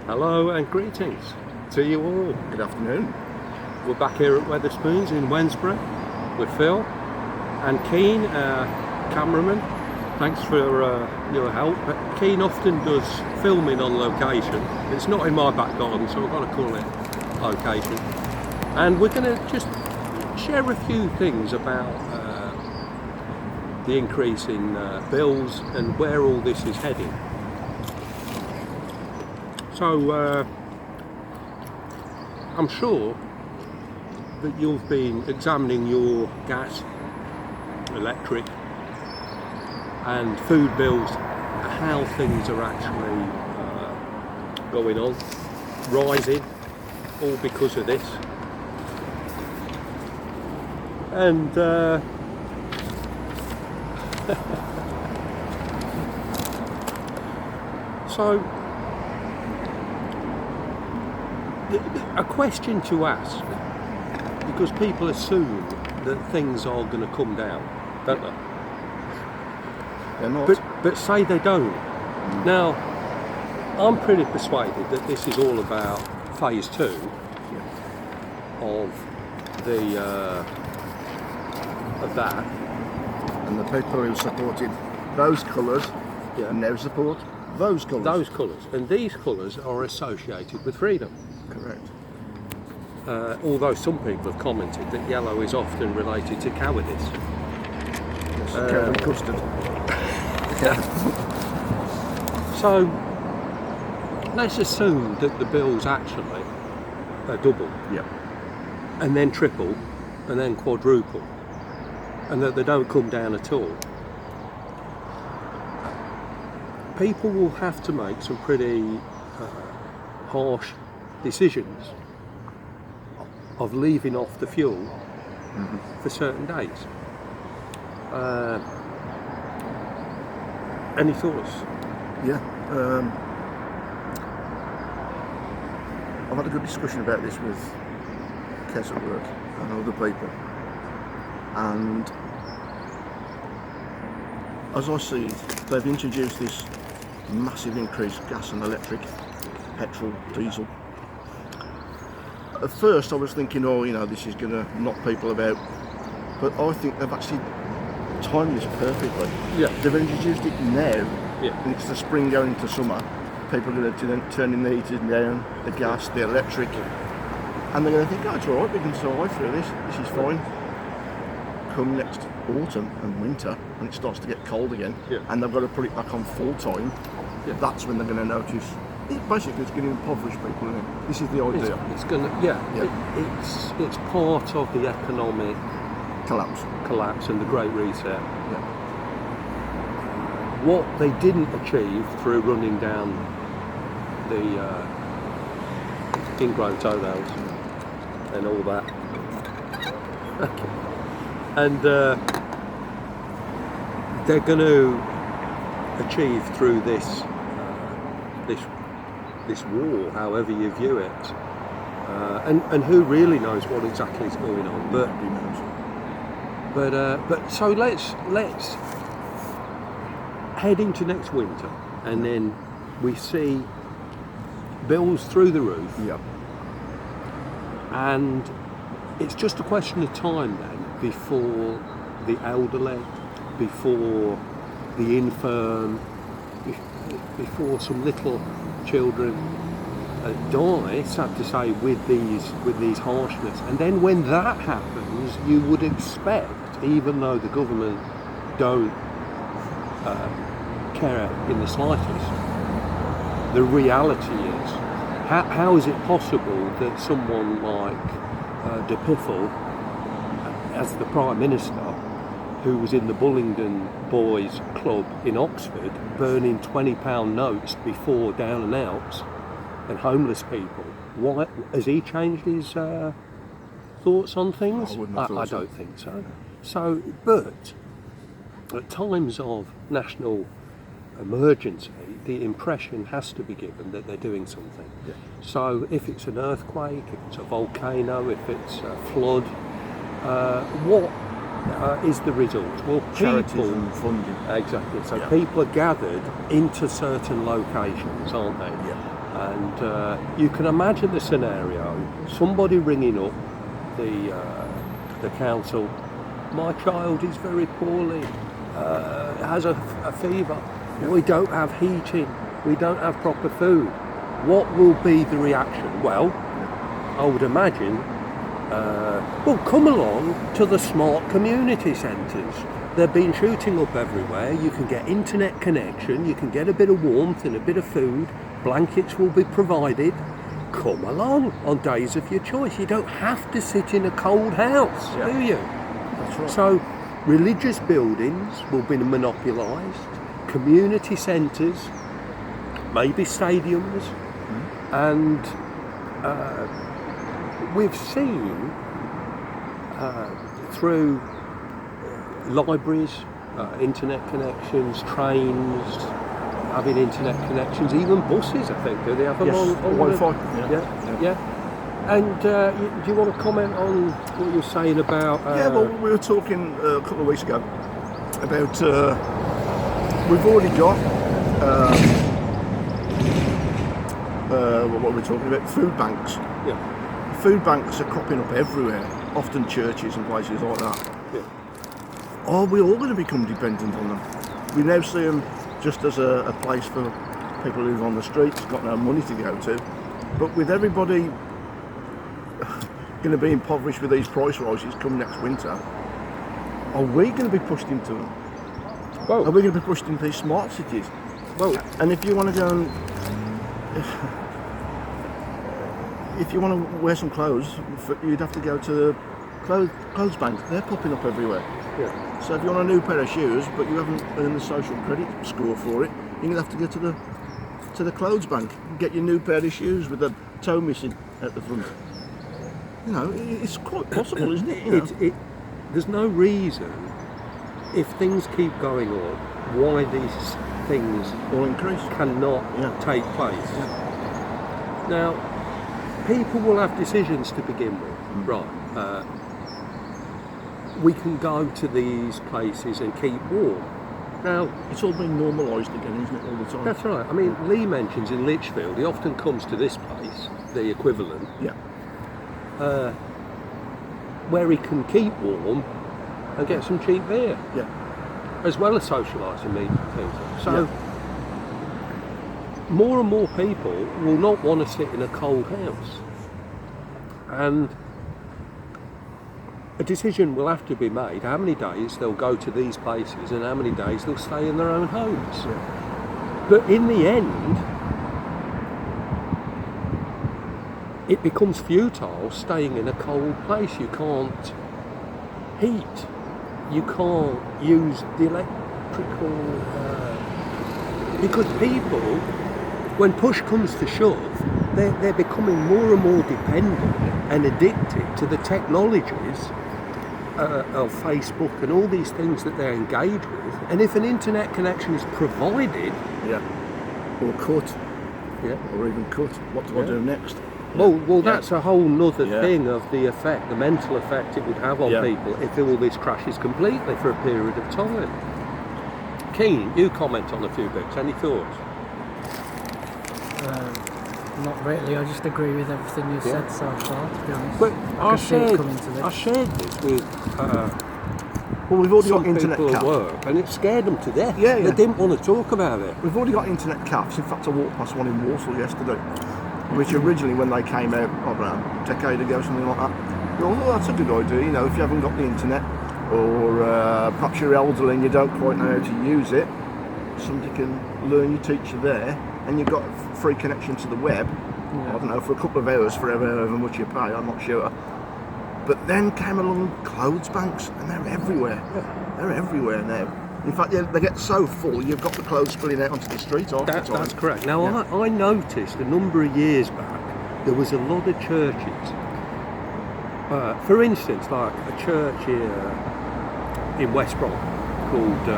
Hello and greetings to you all. Good afternoon. We're back here at Wetherspoons in Wednesbury with Phil and Keen, our cameraman. Thanks for your help. Keen often does filming on location. It's not in my back garden, so I've got to call it location. And we're going to just share a few things about the increase in bills and where all this is heading. So I'm sure that you've been examining your gas, electric and food bills, how things are actually going on, rising, all because of this. And so a question to ask, because people assume that things are going to come down, don't they? They're not. But say they don't. Now, I'm pretty persuaded that this is all about phase 2 of that. And the people who supported those colours now support those colours. Those colours. And these colours are associated with freedom. Correct. Although some people have commented that yellow is often related to cowardice. Yes, Kevin Custard. So let's assume that the bills actually are double, and then triple, and then quadruple, and that they don't come down at all. People will have to make some pretty harsh decisions of leaving off the fuel for certain days. Any thoughts? Yeah. I've had a good discussion about this with Kes at work and other people. And as I see it, they've introduced this massive increase gas and electric, petrol, diesel. At first I was thinking, this is going to knock people about. But I think they've actually timed this perfectly. Yeah. They've introduced it now, and it's the spring going into summer. People are going to turn in the heaters down, the gas, the electric, and they're going to think, it's all right, we can survive through this. This is fine. Come next autumn and winter, and it starts to get cold again, and they've got to put it back on full time. That's when they're going to notice. Basically, it's going to impoverish people. Isn't it? This is the idea. It's going to, it's part of the economic collapse and the Great Reset. What they didn't achieve through running down the ingrown toenails and all that, and they're going to achieve through this war, however you view it, and who really knows what exactly is going on. But so let's head into next winter, and then we see bills through the roof. And it's just a question of time then before the elderly, before the infirm, before some little children die, sad to say, with these harshness. And then when that happens, you would expect, even though the government don't care in the slightest, the reality is, how is it possible that someone like De Piffel, as the Prime Minister, who was in the Bullingdon Boys Club in Oxford, burning £20 notes before down and outs and homeless people, why has he changed his thoughts on things? I don't think so. So, but at times of national emergency, the impression has to be given that they're doing something. So if it's an earthquake, if it's a volcano, if it's a flood, is the result? Well, Charities people, and funding. exactly. So Yeah. people are gathered into certain locations, aren't they? Yeah. And you can imagine the scenario: somebody ringing up the council. My child is very poorly, has a fever. We don't have heating. We don't have proper food. What will be the reaction? Well, I would imagine, well, come along to the smart community centres. They've been shooting up everywhere. You can get internet connection, you can get a bit of warmth and a bit of food. Blankets will be provided. Come along on days of your choice. You don't have to sit in a cold house, do you? That's right. So religious buildings will be monopolised, community centres, maybe stadiums, and we've seen through libraries, internet connections, trains having internet connections, even buses, I think. Do they have them Yes, on Wi-Fi. Yeah. And do you want to comment on what you're saying about? Yeah, well, we were talking a couple of weeks ago about we've already got what were we talking about? Food banks. Yeah. Food banks are cropping up everywhere, often churches and places like that. Yeah. Are we all going to become dependent on them? We now see them just as a place for people who live on the streets, got no money to go to. But with everybody going to be impoverished with these price rises come next winter, are we going to be pushed into them? Well, Are we going to be pushed into these smart cities? well, And if you want to go and if you want to wear some clothes, you'd have to go to the clothes bank. They're popping up everywhere. yeah. So if you want a new pair of shoes, but you haven't earned the social credit score for it, you're going to have to go to the clothes bank and get your new pair of shoes with the toe missing at the front. You know, it's quite possible, isn't it? You know? There's no reason, if things keep going on, why these things Or increase. cannot Yeah. take place. Now, people will have decisions to begin with, right? We can go to these places and keep warm. Now, It's all been normalised again, isn't it, all the time? that's right. I mean, Lee mentions in Lichfield, he often comes to this place, the equivalent, Yeah. where he can keep warm and get some cheap beer, Yeah. as well as socialise and meet things. So, more and more people will not want to sit in a cold house. And a decision will have to be made how many days they'll go to these places and how many days they'll stay in their own homes. But in the end, it becomes futile staying in a cold place. You can't heat. You can't use the electrical... because people, when push comes to shove, they're becoming more and more dependent and addicted to the technologies of Facebook and all these things that they engage with. And if an internet connection is provided, Yeah. Or cut. yeah, Or even cut. What do I do next? well, that's a whole nother Yeah. thing of the effect, the mental effect it would have on Yeah. people if all this crashes completely for a period of time. Keen, you comment on a few bits. Any thoughts? Not really, I just agree with everything you've Yeah. said so far, to be honest. But I can see it coming to this. I shared this with Well, we've already some got internet people at caps. work, and it scared them to death. Yeah, They yeah. didn't want to talk about it. We've already got internet caps. In fact, I walked past one in Walsall yesterday, which originally, when they came out, I don't know, a decade ago, something like that, we thought, oh, that's a good idea. You know, if you haven't got the internet, or perhaps you're elderly and you don't quite know how to use it, somebody can learn your teacher there, and you've got free connection to the web. I don't know, for a couple of hours, for however much you pay, I'm not sure. But then came along clothes banks, and they're everywhere. They're everywhere now. In fact, they get so full, you've got the clothes spilling out onto the street half the time. That's correct. Now, Yeah. I noticed a number of years back, there was a lot of churches. For instance, like a church here in West Brom called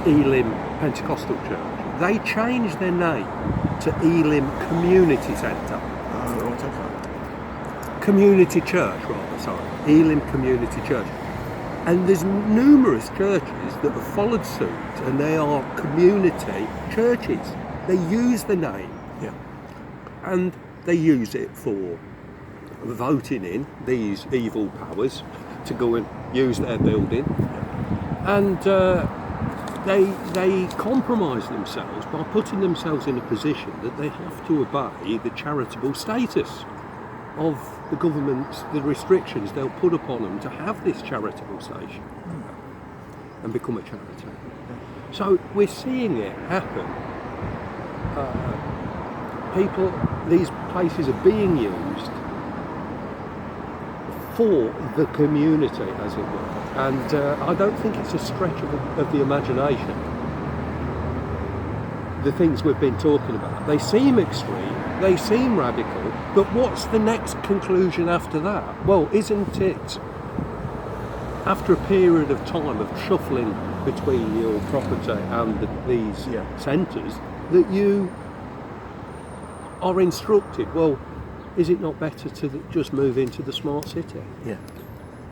Elim Pentecostal Church. They changed their name to Elim Community Centre. Oh, right, okay. Community Church, rather, sorry. Elim Community Church. And there's numerous churches that have followed suit, and they are community churches. They use the name, Yeah. and they use it for voting in these evil powers to go and use their building, and they compromise themselves by putting themselves in a position that they have to obey the charitable status of the government's, the restrictions they'll put upon them to have this charitable station and become a charity. So we're seeing it happen. These places are being used for the community, as it were. And I don't think it's a stretch of the imagination. The things we've been talking about, they seem extreme, they seem radical, but what's the next conclusion after that? Well, isn't it, after a period of time of shuffling between your property and these centres, that you are instructed, well, is it not better to just move into the smart city? Yeah.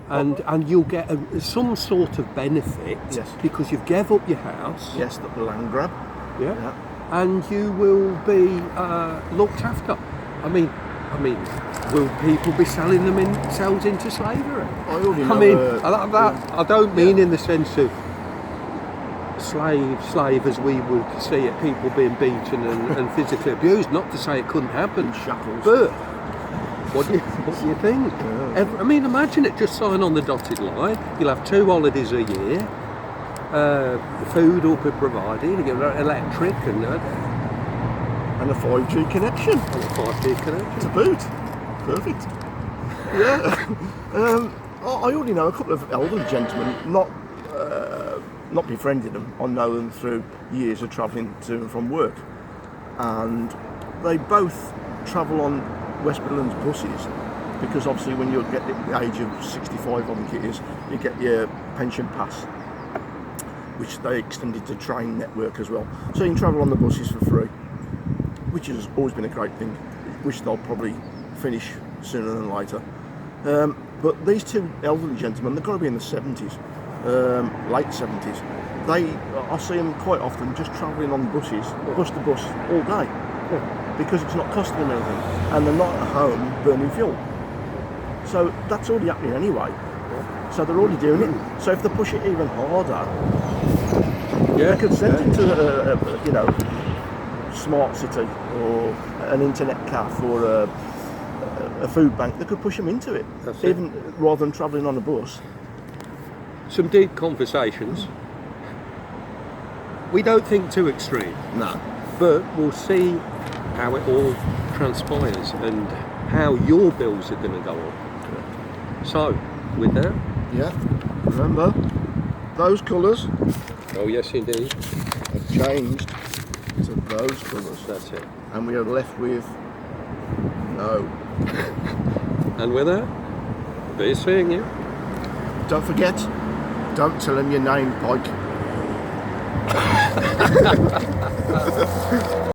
And you'll get some sort of benefit because you've gave up your house. Yes, the land grab. Yeah. And you will be looked after. I mean, will people be selling themselves into slavery? I already know. I don't mean in the sense of slave as we would see it, people being beaten and physically abused. Not to say it couldn't happen, shackles. but what do you think? I mean, imagine it, just sign on the dotted line. You'll have 2 holidays a year. The food will be provided. You get electric and a 5G connection. And a 5G connection. To boot. Perfect. Yeah. I already know a couple of elderly gentlemen, not befriended them. I know them through years of travelling to and from work, and they both travel on West Midlands buses because obviously when you get the age of 65, I think it is, you get your pension pass, which they extended to train network as well. So you can travel on the buses for free, which has always been a great thing, which they'll probably finish sooner than later. But these 2 elderly gentlemen, they've got to be in the 70s, late 70s. I see them quite often just travelling on buses, bus to bus, all day, because it's not costing them anything, and they're not at home burning fuel. So that's already happening anyway. So they're already doing it. So if they push it even harder, they could send it to a smart city or an internet cafe or a food bank. They could push them into it, rather than travelling on a bus. Some deep conversations. We don't think too extreme. No. But we'll see how it all transpires and how your bills are going to go up. So, with that, remember those colours. Oh yes, indeed. Have changed to those colours. That's it. And we are left with no. And with that, be seeing you. Don't forget, don't tell them your name, Pike.